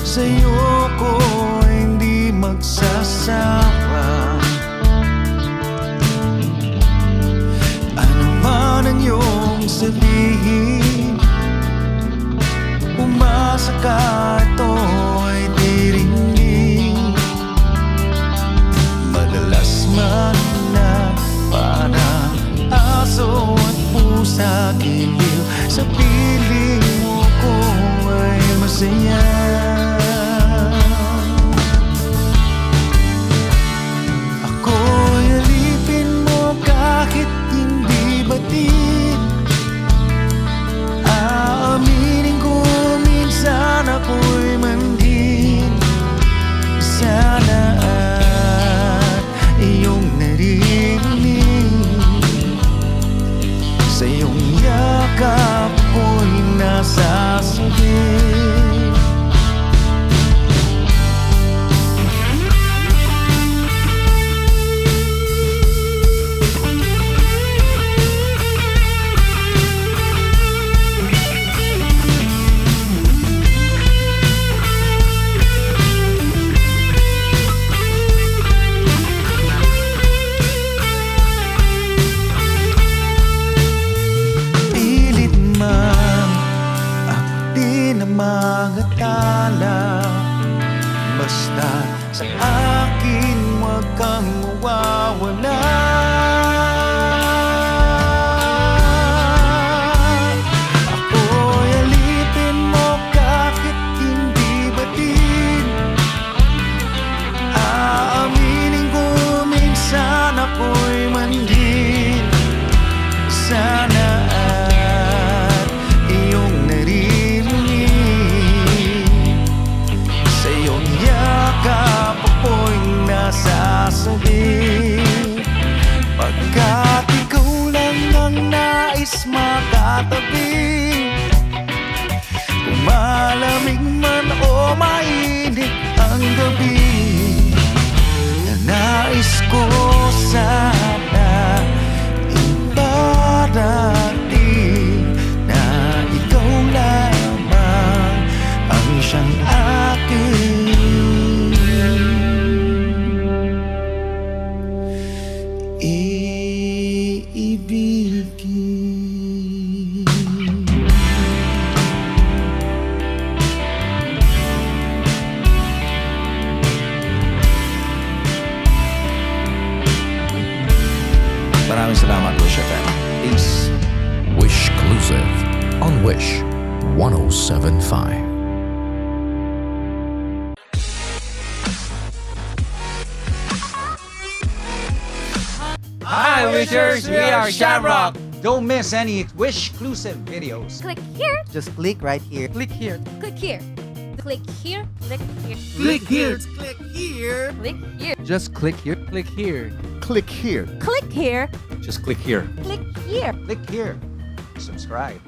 sa'yo ko hindi magsasawa. Ano man ang iyong sabihin, umasa ka, ito ay dirinig. Madalas man na parang aso at pusa, giliw sa piling mo ko ay masaya. Ako'y alipin mo kahit hindi batid. Aaminin ko minsan ako'y mandin. Sana at iyong narinig, sa iyong yakap ko'y nasasabi. Mga tala, basta sa akin huwag kang mawawala. Ako'y alipin mo kahit hindi batid. Aaminin ko minsan ako'y mandin. Sana at iyong sasabi, pagkat ikaw lang ang nais makatabi. Kung malamig man o mainit ang gabi, nais ko sana iparating na ikaw lamang ang siyang akin. Maraming salamat, Wish FM. Peace. Wishclusive on Wish 107.5. Hi, Wishers! We are Shamrock! Don't miss any Wishclusive videos. Click here, Just click right here. Click here. click here. Click here, click here. Click here. Click here. Click here. Just click here. Click here. Click here. Click here. Just click here. Click here. Click here. Subscribe.